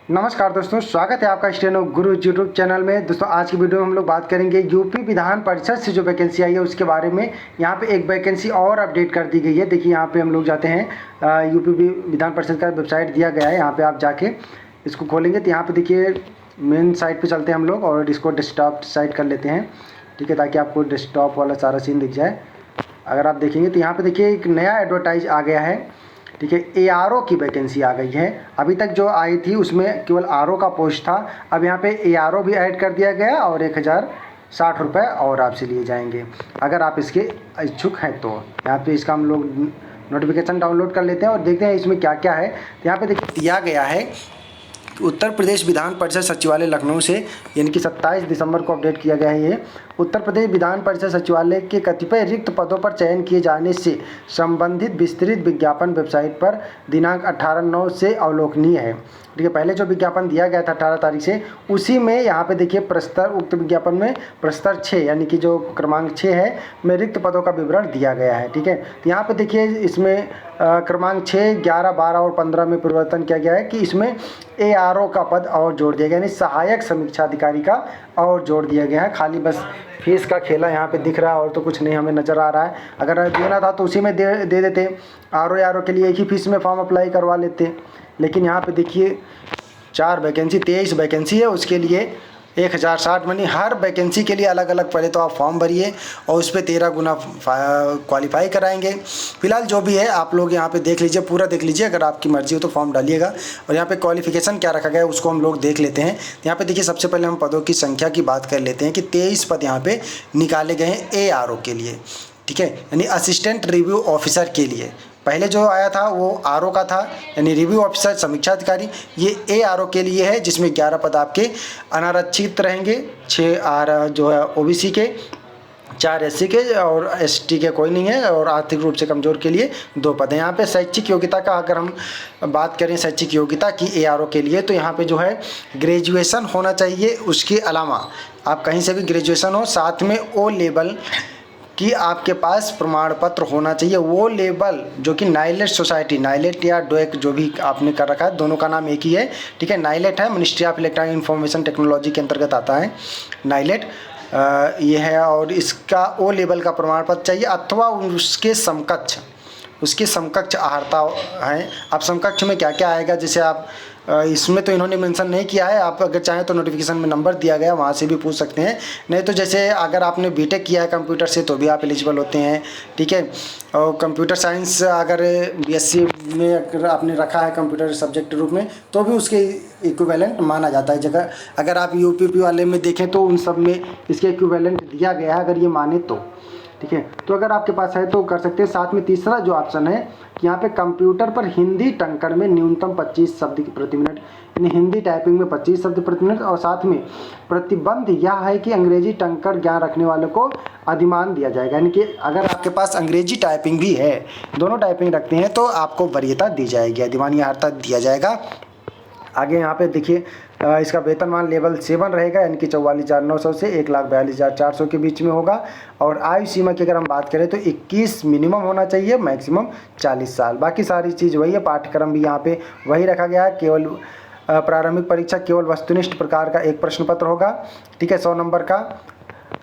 नमस्कार दोस्तों, स्वागत है आपका स्टेनो गुरु यूट्यूब चैनल में। दोस्तों आज की वीडियो में हम लोग बात करेंगे यूपी विधान परिषद से जो वैकेंसी आई है उसके बारे में। यहाँ पे एक वैकेंसी और अपडेट कर दी गई है। देखिए यहाँ पे हम लोग जाते हैं, यूपी विधान परिषद का वेबसाइट दिया गया है। यहाँ पे आप जाके इसको खोलेंगे तो यहाँ पे देखिए मेन साइट पे चलते हैं हम लोग और इसको डेस्कटॉप साइट कर लेते हैं, ठीक है, ताकि आपको डेस्कटॉप वाला सारा सीन दिख जाए। अगर आप देखेंगे तो यहाँ पे देखिए एक नया एडवर्टाइज आ गया है, ठीक है। ARO की वैकेंसी आ गई है। अभी तक जो आई थी उसमें केवल RO का पोस्ट था, अब यहाँ पे ARO भी ऐड कर दिया गया और 1060 रुपये और आपसे लिए जाएंगे अगर आप इसके इच्छुक हैं तो। यहाँ पे इसका हम लोग नोटिफिकेशन डाउनलोड कर लेते हैं और देखते हैं इसमें क्या क्या है। यहाँ पे देखिए दिया गया है उत्तर प्रदेश विधान परिषद सचिवालय लखनऊ से, यानी कि 27 दिसंबर को अपडेट किया गया है। ये उत्तर प्रदेश विधान परिषद सचिवालय के कतिपय रिक्त पदों पर चयन किए जाने से संबंधित विस्तृत विज्ञापन वेबसाइट पर दिनांक 18/9 से अवलोकनीय है, ठीक है। पहले जो विज्ञापन दिया गया था 18 तारीख से, उसी में यहाँ पे देखिए प्रस्तर, उक्त विज्ञापन में प्रस्तर 6 यानी कि जो क्रमांक 6 है में रिक्त पदों का विवरण दिया गया है, ठीक है। तो यहाँ पे देखिए इसमें क्रमांक 6, 11, 12 और 15 में परिवर्तन किया गया है कि इसमें ARO का पद और जोड़ दिया गया, यानी सहायक समीक्षा अधिकारी का और जोड़ दिया गया है। खाली बस फीस का खेला यहाँ पे दिख रहा है और तो कुछ नहीं हमें नज़र आ रहा है। अगर देना था तो उसी में दे देते, RO के लिए एक ही फीस में फॉर्म अप्लाई करवा लेते। लेकिन यहाँ पे देखिए 23 वैकेंसी है, उसके लिए 1060 मनी हर वैकेंसी के लिए अलग अलग। पहले तो आप फॉर्म भरिए और उस पर 13 गुना क्वालिफाई कराएंगे। फिलहाल जो भी है आप लोग यहाँ पे देख लीजिए, पूरा देख लीजिए। अगर आपकी मर्जी हो तो फॉर्म डालिएगा। और यहाँ पे क्वालिफिकेशन क्या रखा गया है उसको हम लोग देख लेते हैं। यहाँ पे देखिए सबसे पहले हम पदों की संख्या की बात कर लेते हैं कि 23 पद यहाँ पे निकाले गए हैं ARO के लिए, ठीक है, यानी असिस्टेंट रिव्यू ऑफिसर के लिए। पहले जो आया था वो RO का था, यानी रिव्यू ऑफिसर समीक्षा अधिकारी। ये ARO के लिए है जिसमें 11 पद आपके अनारक्षित रहेंगे, 6 जो है OBC के, 4 SC के और ST के कोई नहीं है, और आर्थिक रूप से कमज़ोर के लिए 2 पद हैं। यहाँ पे शैक्षिक योग्यता का अगर हम बात करें शैक्षिक योग्यता की ARO के लिए, तो यहाँ पे जो है ग्रेजुएशन होना चाहिए। उसके अलावा आप कहीं से भी ग्रेजुएशन हो, साथ में O लेवल कि आपके पास प्रमाण पत्र होना चाहिए। वो लेवल जो कि नाइलेट सोसाइटी, नाइलेट या डोएक जो भी आपने कर रखा है, दोनों का नाम एक ही है, ठीक है। नाइलेट है, ministry of electronic information technology के अंतर्गत आता है नाइलेट, ये है। और इसका O लेवल का प्रमाण पत्र चाहिए अथवा उसके समकक्ष अर्हता है। अब समकक्ष में क्या क्या आएगा, जैसे आप इसमें तो इन्होंने मेंशन नहीं किया है, आप अगर चाहें तो नोटिफिकेशन में नंबर दिया गया वहाँ से भी पूछ सकते हैं। नहीं तो जैसे अगर आपने बीटेक किया है कंप्यूटर से तो भी आप एलिजिबल होते हैं, ठीक है। और कंप्यूटर साइंस अगर BSc में अगर आपने रखा है कंप्यूटर सब्जेक्ट रूप में तो भी उसके इक्विवेलेंट माना जाता है। जगह अगर आप UPP वाले में देखें तो उन सब में इसके इक्विवेलेंट दिया गया है, अगर ये माने तो, ठीक है। तो अगर आपके पास है तो कर सकते हैं। साथ में तीसरा जो ऑप्शन है कि यहाँ पे कंप्यूटर पर हिंदी टंकर में न्यूनतम 25 शब्द प्रति मिनट, यानी हिंदी टाइपिंग में 25 शब्द प्रति मिनट। और साथ में प्रतिबंध यह है कि अंग्रेजी टंकर ज्ञान रखने वालों को अधिमान दिया जाएगा, यानी कि अगर आपके पास अंग्रेजी टाइपिंग भी है, दोनों टाइपिंग रखते हैं, तो आपको वरीयता दी जाएगी, अधिमान या अर्हता दिया जाएगा। आगे यहाँ पे देखिए इसका वेतनमान लेवल 7 रहेगा, यानी कि 44,900 से 1,42,400 के बीच में होगा। और आयु सीमा की अगर हम बात करें तो 21 मिनिमम होना चाहिए, मैक्सिमम 40 साल। बाकी सारी चीज़ वही है, पाठ्यक्रम भी यहाँ पे वही रखा गया है। केवल प्रारंभिक परीक्षा केवल वस्तुनिष्ठ प्रकार का एक प्रश्न पत्र होगा, ठीक है, 100 नंबर का।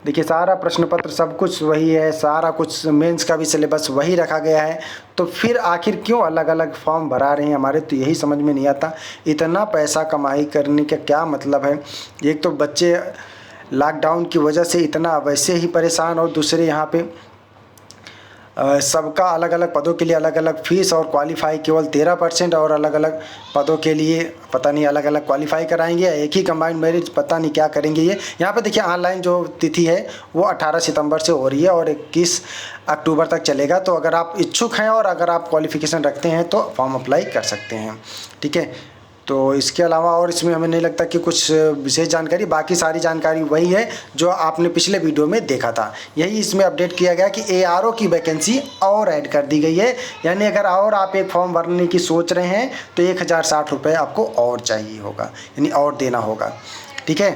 देखिए सारा प्रश्न पत्र सब कुछ वही है, सारा कुछ मेंस का भी सिलेबस वही रखा गया है। तो फिर आखिर क्यों अलग अलग फॉर्म भरा रहे हैं हमारे, तो यही समझ में नहीं आता। इतना पैसा कमाई करने का क्या मतलब है। एक तो बच्चे लॉकडाउन की वजह से इतना वैसे ही परेशान, और दूसरे यहाँ पे सबका अलग अलग पदों के लिए अलग अलग फीस, और क्वालिफाई केवल 13%, और अलग अलग पदों के लिए पता नहीं अलग अलग क्वालिफाई कराएंगे या एक ही कंबाइंड मेरिट, पता नहीं क्या करेंगे ये। यहाँ पे देखिए ऑनलाइन जो तिथि है वो 18 सितंबर से हो रही है और 21 अक्टूबर तक चलेगा। तो अगर आप इच्छुक हैं और अगर आप क्वालिफिकेशन रखते हैं तो फॉर्म अप्लाई कर सकते हैं, ठीक है। तो इसके अलावा और इसमें हमें नहीं लगता कि कुछ विशेष जानकारी, बाकी सारी जानकारी वही है जो आपने पिछले वीडियो में देखा था। यही इसमें अपडेट किया गया कि ARO की वैकेंसी और ऐड कर दी गई है, यानी अगर और आप एक फॉर्म भरने की सोच रहे हैं तो 1060 रुपये आपको और चाहिए होगा, यानी और देना होगा, ठीक है।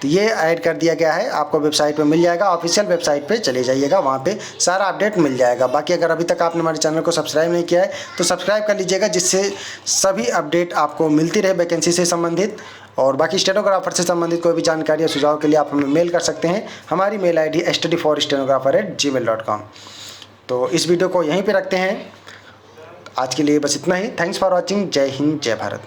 तो ये ऐड कर दिया गया है, आपको वेबसाइट पे मिल जाएगा। ऑफिशियल वेबसाइट पे चले जाइएगा, वहाँ पे सारा अपडेट मिल जाएगा। बाकी अगर अभी तक आपने हमारे चैनल को सब्सक्राइब नहीं किया है तो सब्सक्राइब कर लीजिएगा, जिससे सभी अपडेट आपको मिलती रहे वैकेंसी से संबंधित। और बाकी स्टेनोग्राफर से संबंधित कोई भी जानकारी या सुझाव के लिए आप हमें मेल कर सकते हैं। हमारी मेल ID study4stenographer@gmail.com। तो इस वीडियो को यहीं पे रखते हैं। आज के लिए बस इतना ही। Thanks for watching. जय हिंद, जय भारत।